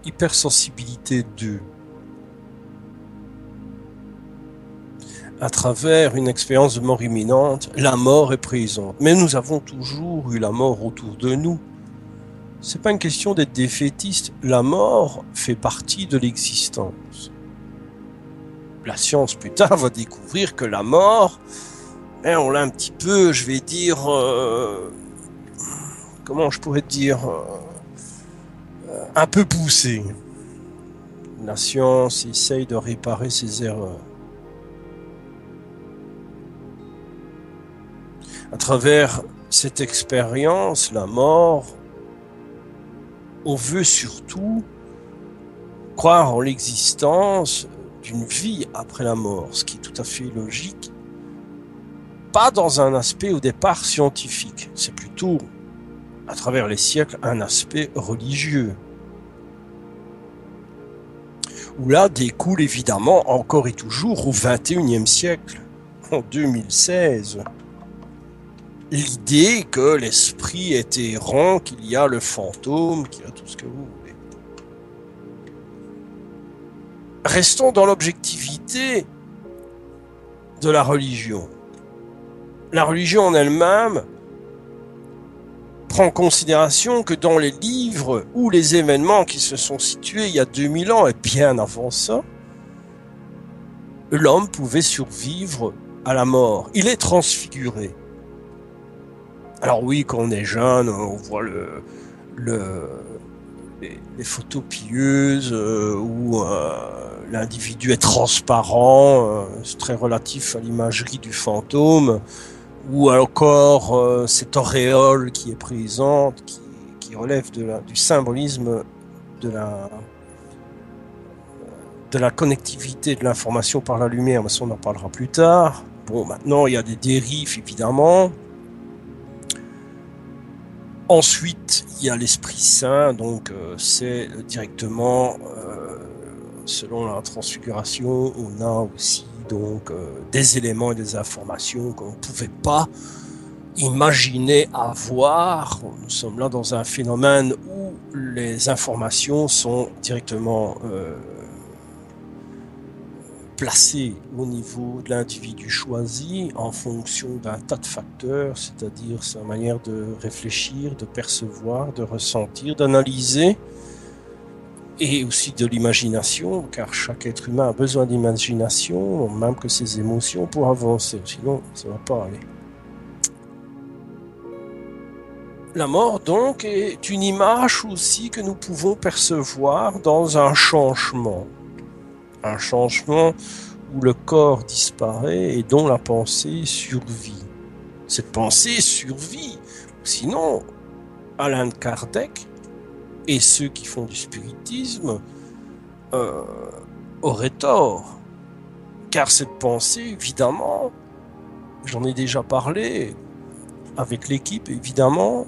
Hypersensibilité 2. À travers une expérience de mort imminente, la mort est présente. Mais nous avons toujours eu la mort autour de nous. C'est pas une question d'être défaitiste. La mort fait partie de l'existence. La science, plus tard, va découvrir que la mort, on l'a un petit peu, je vais dire... comment je pourrais dire un peu poussé. La science essaye de réparer ses erreurs. À travers cette expérience, la mort, on veut surtout croire en l'existence d'une vie après la mort, ce qui est tout à fait logique. Pas dans un aspect au départ scientifique, c'est plutôt, à travers les siècles, un aspect religieux. Où là découle évidemment encore et toujours au XXIe siècle, en 2016, l'idée que l'esprit est errant, qu'il y a le fantôme, qu'il y a tout ce que vous voulez. Restons dans l'objectivité de la religion. La religion en elle-même prend en considération que dans les livres ou les événements qui se sont situés il y a 2000 ans et bien avant ça, l'homme pouvait survivre à la mort. Il est transfiguré. Alors oui, quand on est jeune, on voit les photos pieuses où l'individu est transparent, c'est très relatif à l'imagerie du fantôme, ou encore cette auréole qui est présente, qui relève du symbolisme de la connectivité de l'information par la lumière, mais ça on en parlera plus tard. Bon, maintenant il y a des dérives évidemment. Ensuite, il y a l'Esprit Saint, donc c'est directement, selon la transfiguration, on a aussi donc des éléments et des informations qu'on ne pouvait pas imaginer avoir. Nous sommes là dans un phénomène où les informations sont directement placées au niveau de l'individu choisi en fonction d'un tas de facteurs, c'est-à-dire sa manière de réfléchir, de percevoir, de ressentir, d'analyser, et aussi de l'imagination, car chaque être humain a besoin d'imagination, même que ses émotions, pour avancer, sinon ça ne va pas aller. La mort, donc, est une image aussi que nous pouvons percevoir dans un changement. Un changement où le corps disparaît et dont la pensée survit. Cette pensée survit. Sinon, Alain Kardec et ceux qui font du spiritisme auraient tort. Car cette pensée, évidemment, j'en ai déjà parlé avec l'équipe, évidemment,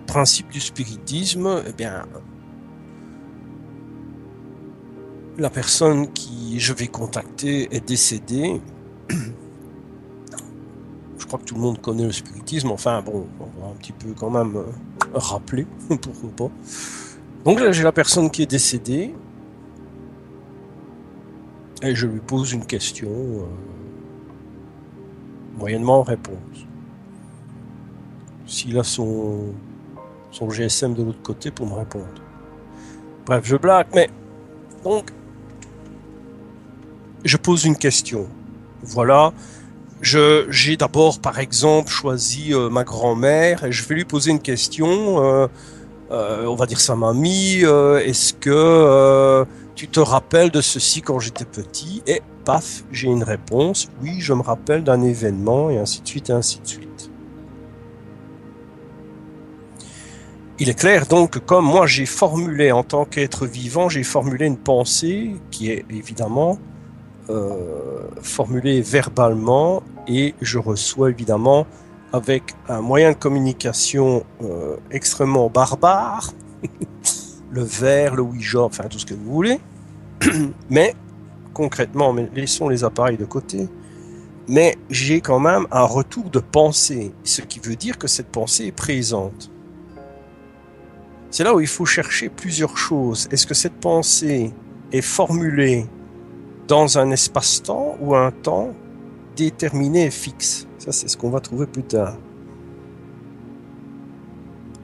principe du spiritisme, eh bien, la personne qui je vais contacter est décédée. Je crois que tout le monde connaît le spiritisme, enfin bon, on va un petit peu quand même rappeler, pourquoi pas. Donc là, j'ai la personne qui est décédée. et je lui pose une question, moyennement réponse. S'il a son GSM de l'autre côté pour me répondre. Bref, je blague, mais donc, je pose une question. Voilà, j'ai d'abord, par exemple, choisi ma grand-mère et je vais lui poser une question. On va dire sa mamie. Est-ce que tu te rappelles de ceci quand j'étais petit? Et paf, j'ai une réponse. Oui, je me rappelle d'un événement, et ainsi de suite, et ainsi de suite. Il est clair donc que comme moi j'ai formulé en tant qu'être vivant, j'ai formulé une pensée qui est évidemment formulée verbalement, et je reçois évidemment avec un moyen de communication extrêmement barbare, le verre, le Ouija, enfin tout ce que vous voulez, mais concrètement, laissons les appareils de côté, mais j'ai quand même un retour de pensée, ce qui veut dire que cette pensée est présente. C'est là où il faut chercher plusieurs choses. Est-ce que cette pensée est formulée dans un espace-temps ou un temps déterminé et fixe? Ça, c'est ce qu'on va trouver plus tard.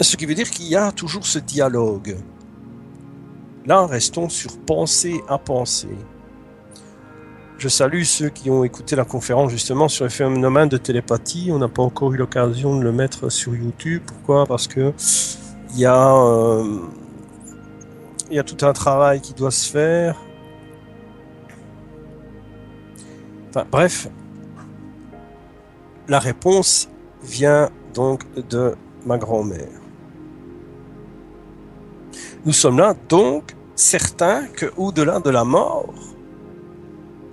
Ce qui veut dire qu'il y a toujours ce dialogue. Là, restons sur pensée à pensée. Je salue ceux qui ont écouté la conférence justement sur le phénomène de télépathie. On n'a pas encore eu l'occasion de le mettre sur YouTube. Pourquoi? Parce que il y a tout un travail qui doit se faire. Enfin, bref, la réponse vient donc de ma grand-mère. Nous sommes là donc certains qu'au-delà de la mort,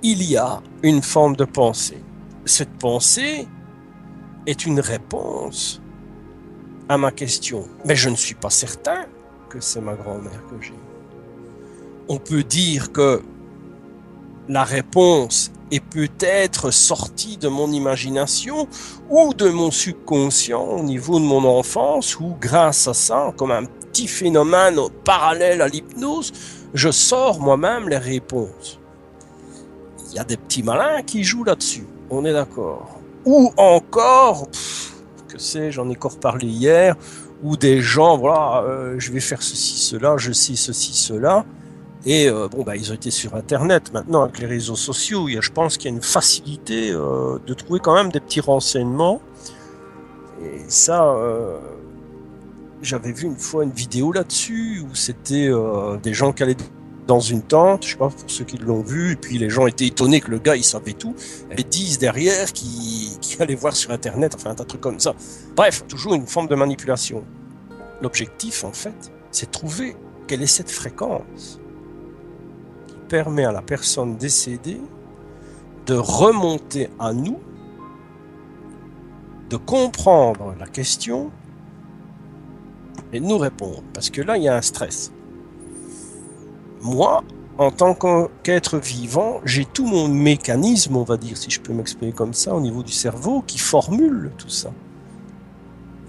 il y a une forme de pensée. Cette pensée est une réponse à ma question. Mais je ne suis pas certain que c'est ma grand-mère que j'ai. On peut dire que la réponse est peut-être sortie de mon imagination ou de mon subconscient au niveau de mon enfance, ou grâce à ça, comme un petit phénomène parallèle à l'hypnose, je sors moi-même les réponses. Il y a des petits malins qui jouent là-dessus, on est d'accord. Ou encore, que sais, j'en ai encore parlé hier, ou des gens, voilà, je vais faire ceci, cela, je sais ceci, cela. Et ils ont été sur Internet. Maintenant, avec les réseaux sociaux, je pense qu'il y a une facilité de trouver quand même des petits renseignements. Et ça, j'avais vu une fois une vidéo là-dessus où c'était des gens qui allaient dans une tente, je sais pas pour ceux qui l'ont vu, et puis les gens étaient étonnés que le gars il savait tout, et 10 derrière qui allaient voir sur Internet, enfin un tas de trucs comme ça. Bref, toujours une forme de manipulation. L'objectif, en fait, c'est de trouver quelle est cette fréquence permet à la personne décédée de remonter à nous, de comprendre la question et de nous répondre. Parce que là, il y a un stress. Moi, en tant qu'être vivant, j'ai tout mon mécanisme, on va dire, si je peux m'exprimer comme ça, au niveau du cerveau, qui formule tout ça.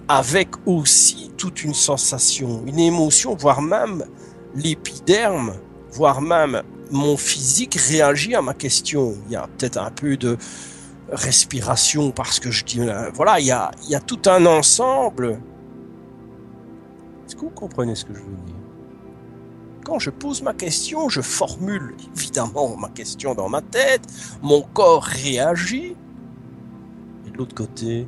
Avec aussi toute une sensation, une émotion, voire même l'épiderme, voire même mon physique réagit à ma question. Il y a peut-être un peu de respiration parce que je dis, voilà, il y a tout un ensemble. Est-ce que vous comprenez ce que je veux dire? Quand je pose ma question, je formule évidemment ma question dans ma tête, mon corps réagit, et de l'autre côté,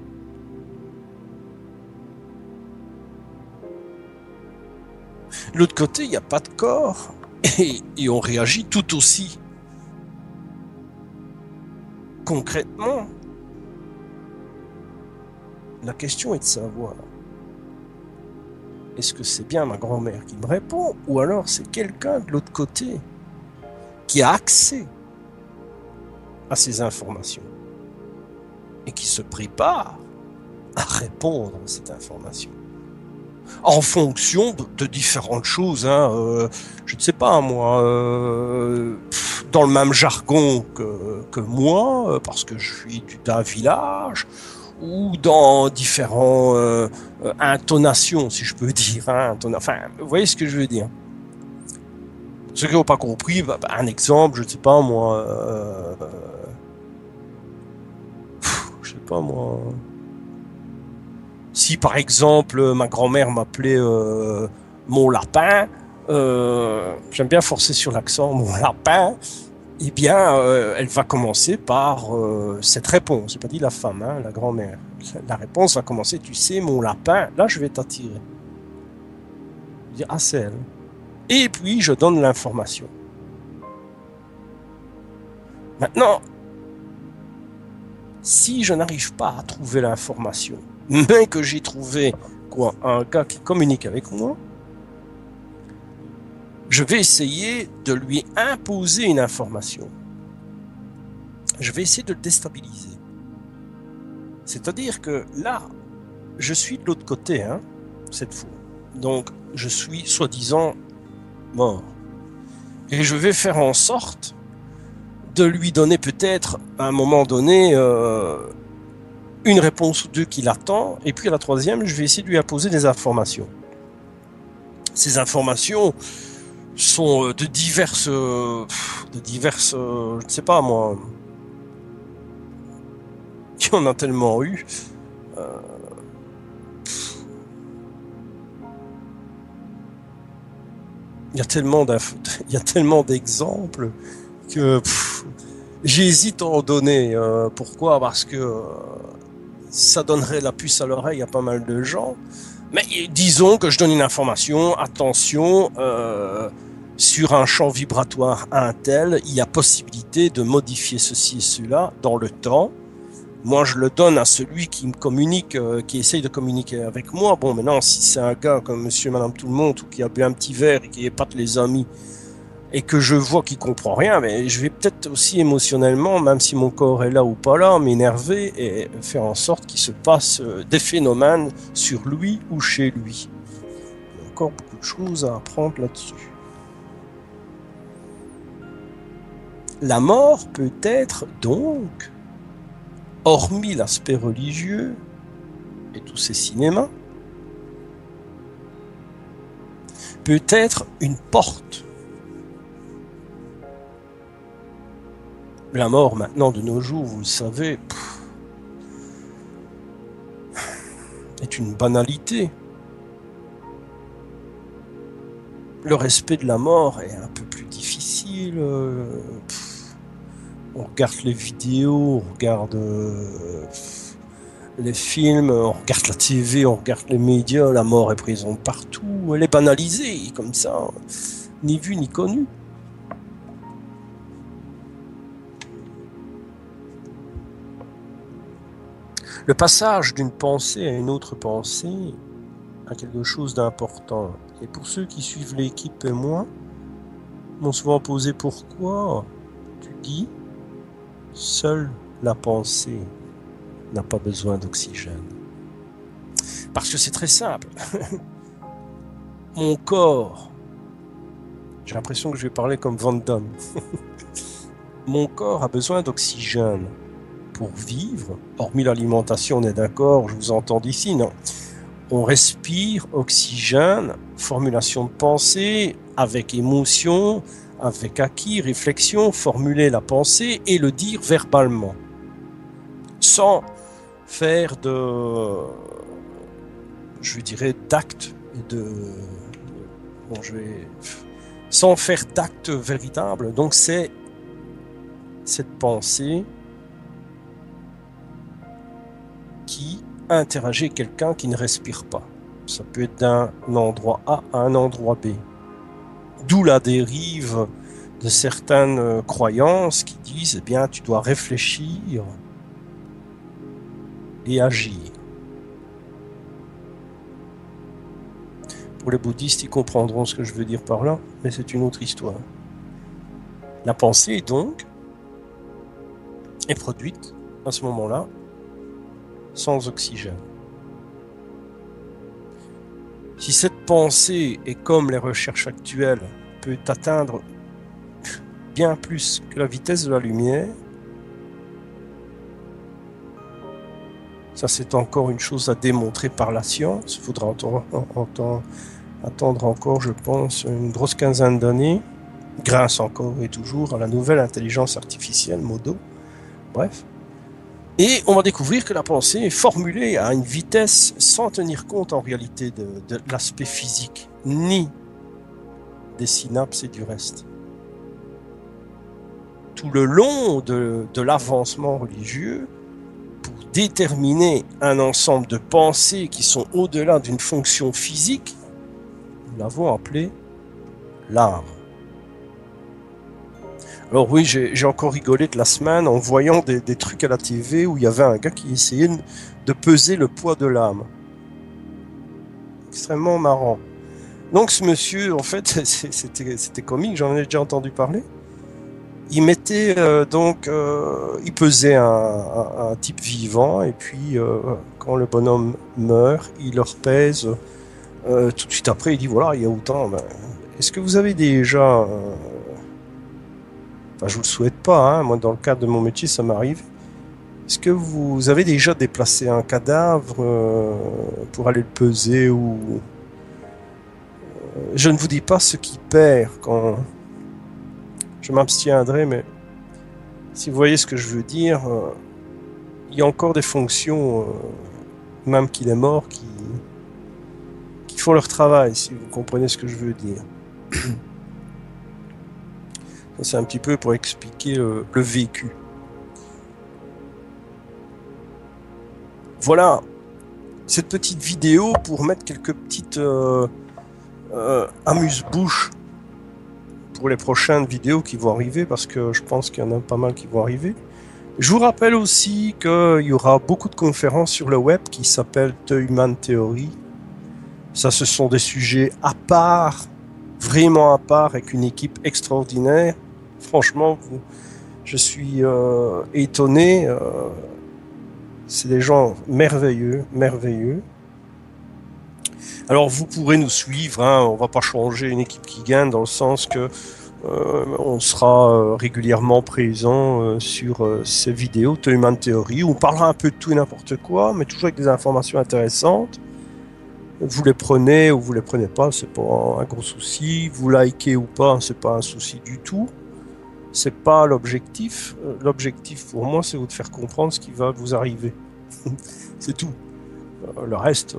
il n'y a pas de corps. Et on réagit tout aussi. Concrètement, la question est de savoir, est-ce que c'est bien ma grand-mère qui me répond, ou alors c'est quelqu'un de l'autre côté qui a accès à ces informations et qui se prépare à répondre à cette information en fonction de différentes choses, je ne sais pas moi, dans le même jargon que moi, parce que je suis d'un village, ou dans différentes intonations, si je peux dire, enfin, vous voyez ce que je veux dire. Ceux qui n'ont pas compris, un exemple, je ne sais pas moi, je sais pas moi. Si par exemple ma grand-mère m'appelait mon lapin, j'aime bien forcer sur l'accent, mon lapin, eh bien elle va commencer par cette réponse. J'ai pas dit la femme, hein, la grand-mère. La réponse va commencer, tu sais, mon lapin, là je vais t'attirer. Je dis, ah c'est elle. Et puis je donne l'information. Maintenant, si je n'arrive pas à trouver l'information, mais que j'ai trouvé un gars qui communique avec moi, je vais essayer de lui imposer une information. Je vais essayer de le déstabiliser. C'est-à-dire que là, je suis de l'autre côté, hein, cette fois. Donc, je suis soi-disant mort. Et je vais faire en sorte de lui donner peut-être, à un moment donné, une réponse ou deux qu'il attend, et puis à la troisième, je vais essayer de lui imposer des informations. Ces informations sont de diverses, je ne sais pas moi, il y en a tellement eu. Il y a tellement d'exemples que j'hésite à en donner. Pourquoi? Parce que ça donnerait la puce à l'oreille à pas mal de gens. Mais disons que je donne une information, attention, sur un champ vibratoire à un tel, il y a possibilité de modifier ceci et cela dans le temps. Moi, je le donne à celui qui me communique, qui essaye de communiquer avec moi. Bon, maintenant, si c'est un gars comme monsieur, madame, tout le monde, ou qui a bu un petit verre et qui épate les amis, et que je vois qu'il comprend rien, mais je vais peut-être aussi émotionnellement, même si mon corps est là ou pas là, m'énerver et faire en sorte qu'il se passe des phénomènes sur lui ou chez lui. Il y a encore beaucoup de choses à apprendre là-dessus. La mort peut être donc, hormis l'aspect religieux et tous ces cinémas, peut être une porte. La mort maintenant de nos jours, vous le savez, est une banalité. Le respect de la mort est un peu plus difficile. On regarde les vidéos, on regarde les films, on regarde la TV, on regarde les médias, la mort est présente partout, elle est banalisée, comme ça, ni vue ni connue. Le passage d'une pensée à une autre pensée a quelque chose d'important. Et pour ceux qui suivent l'équipe et moi, m'ont souvent posé pourquoi tu dis seule la pensée n'a pas besoin d'oxygène. Parce que c'est très simple. Mon corps, j'ai l'impression que je vais parler comme Van Damme. Mon corps a besoin d'oxygène pour vivre, hormis l'alimentation, on est d'accord, je vous entends d'ici, non? On respire, oxygène, formulation de pensée, avec émotion, avec acquis, réflexion, formuler la pensée et le dire verbalement. Sans faire d'actes et sans faire d'actes véritables. Donc c'est cette pensée qui interagit avec quelqu'un qui ne respire pas. Ça peut être d'un endroit A à un endroit B. D'où la dérive de certaines croyances qui disent, eh bien, tu dois réfléchir et agir. Pour les bouddhistes, ils comprendront ce que je veux dire par là, mais c'est une autre histoire. La pensée, donc, est produite à ce moment-là sans oxygène. Si cette pensée est comme les recherches actuelles, peut atteindre bien plus que la vitesse de la lumière, ça c'est encore une chose à démontrer par la science. Il faudra attendre encore, je pense, une grosse quinzaine d'années. grâce encore et toujours à la nouvelle intelligence artificielle, Modo. Bref. Et on va découvrir que la pensée est formulée à une vitesse sans tenir compte en réalité de l'aspect physique, ni des synapses et du reste. Tout le long de l'avancement religieux, pour déterminer un ensemble de pensées qui sont au-delà d'une fonction physique, nous l'avons appelé l'âme. Alors oui, j'ai encore rigolé de la semaine en voyant des trucs à la TV où il y avait un gars qui essayait de peser le poids de l'âme. Extrêmement marrant. Donc ce monsieur, en fait, c'était comique, j'en ai déjà entendu parler. Il mettait il pesait un type vivant et puis quand le bonhomme meurt, il le repèse tout de suite après. Il dit voilà, il y a autant. Ben, est-ce que vous avez déjà enfin, je vous le souhaite pas, hein, moi dans le cadre de mon métier ça m'arrive. Est-ce que vous avez déjà déplacé un cadavre pour aller le peser ou je ne vous dis pas ce qui perd quand je m'abstiendrai, mais si vous voyez ce que je veux dire, il y a encore des fonctions, même qu'il est mort, qui font leur travail, si vous comprenez ce que je veux dire. C'est un petit peu pour expliquer le vécu. Voilà, cette petite vidéo pour mettre quelques petites amuse-bouches pour les prochaines vidéos qui vont arriver, parce que je pense qu'il y en a pas mal qui vont arriver. Je vous rappelle aussi qu'il y aura beaucoup de conférences sur le web qui s'appellent The Human Theory. Ça, ce sont des sujets à part, vraiment à part, avec une équipe extraordinaire. Franchement, je suis étonné. C'est des gens merveilleux, merveilleux. Alors vous pourrez nous suivre, hein, on va pas changer une équipe qui gagne dans le sens que on sera régulièrement présent sur ces vidéos The Human Theory où on parlera un peu de tout et n'importe quoi, mais toujours avec des informations intéressantes. Vous les prenez ou vous les prenez pas, c'est pas un gros souci. Vous likez ou pas, c'est pas un souci du tout. C'est pas l'objectif. L'objectif pour moi, c'est vous de faire comprendre ce qui va vous arriver. C'est tout. Le reste,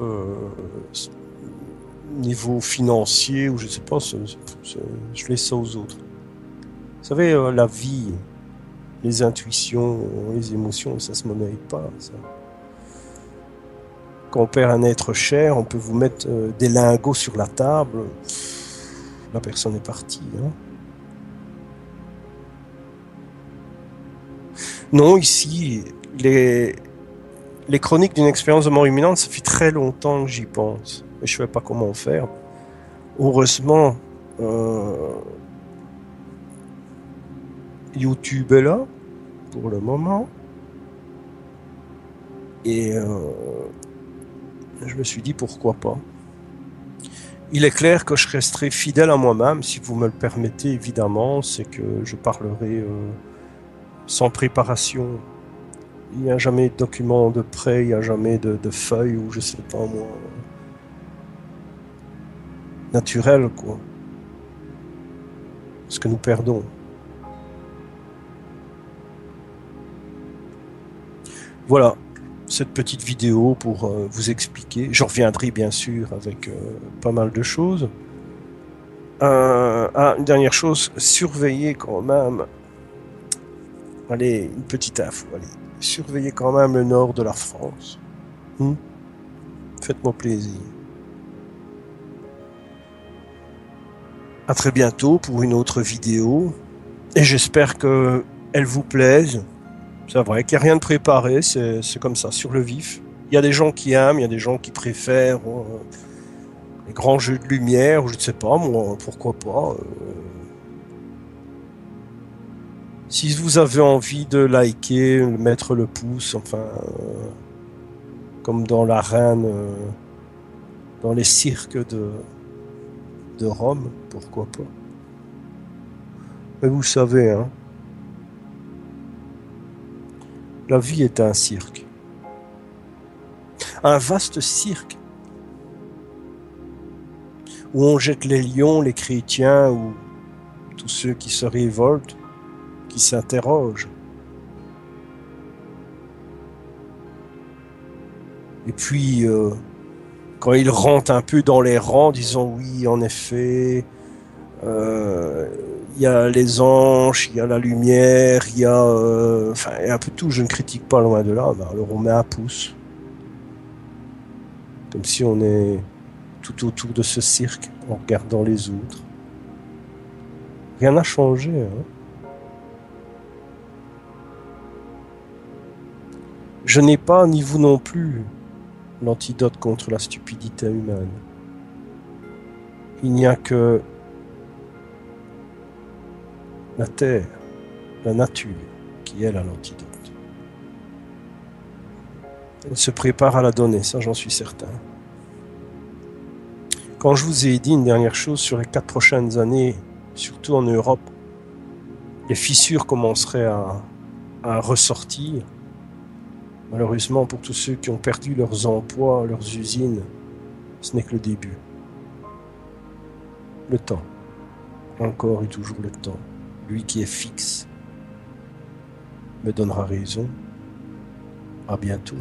niveau financier ou je sais pas, je laisse ça aux autres. Vous savez, la vie, les intuitions, les émotions, ça se monnaie pas. Ça. Quand on perd un être cher, on peut vous mettre des lingots sur la table. La personne est partie. Hein. Non, ici, les chroniques d'une expérience de mort imminente, ça fait très longtemps que j'y pense. Mais je ne sais pas comment faire. Heureusement, YouTube est là, pour le moment. Et je me suis dit, pourquoi pas. Il est clair que je resterai fidèle à moi-même, si vous me le permettez, évidemment. C'est que je parlerai sans préparation. Il n'y a jamais de document de prêt, il n'y a jamais de feuilles ou je sais pas moi. Naturel, quoi. Ce que nous perdons. Voilà, cette petite vidéo pour vous expliquer. Je reviendrai bien sûr avec pas mal de choses. Une dernière chose, surveillez quand même. Allez, une petite info, allez. Surveillez quand même le nord de la France. Faites-moi plaisir. À très bientôt pour une autre vidéo. Et j'espère qu'elle vous plaise. C'est vrai qu'il n'y a rien de préparé, c'est comme ça, sur le vif. Il y a des gens qui aiment, il y a des gens qui préfèrent les grands jeux de lumière, ou je ne sais pas, moi, pourquoi pas. Si vous avez envie de liker, mettre le pouce, enfin, comme dans l'arène, dans les cirques de Rome, pourquoi pas. Mais vous savez, hein, la vie est un cirque. Un vaste cirque où on jette les lions, les chrétiens ou tous ceux qui se révoltent, qui s'interrogent. Et puis, quand ils rentrent un peu dans les rangs, disons oui, en effet, il y a les anges, il y a la lumière, il y a, enfin, il y a un peu tout. Je ne critique pas loin de là. Ben, alors on met un pouce, comme si on est tout autour de ce cirque en regardant les autres. Rien n'a changé, hein. Je n'ai pas, ni vous non plus, l'antidote contre la stupidité humaine. Il n'y a que la terre, la nature, qui est l'antidote. Elle se prépare à la donner, ça j'en suis certain. Quand je vous ai dit une dernière chose sur les 4 prochaines années, surtout en Europe, les fissures commenceraient à ressortir. Malheureusement, pour tous ceux qui ont perdu leurs emplois, leurs usines, ce n'est que le début. Le temps. Encore et toujours le temps. Lui qui est fixe me donnera raison. À bientôt.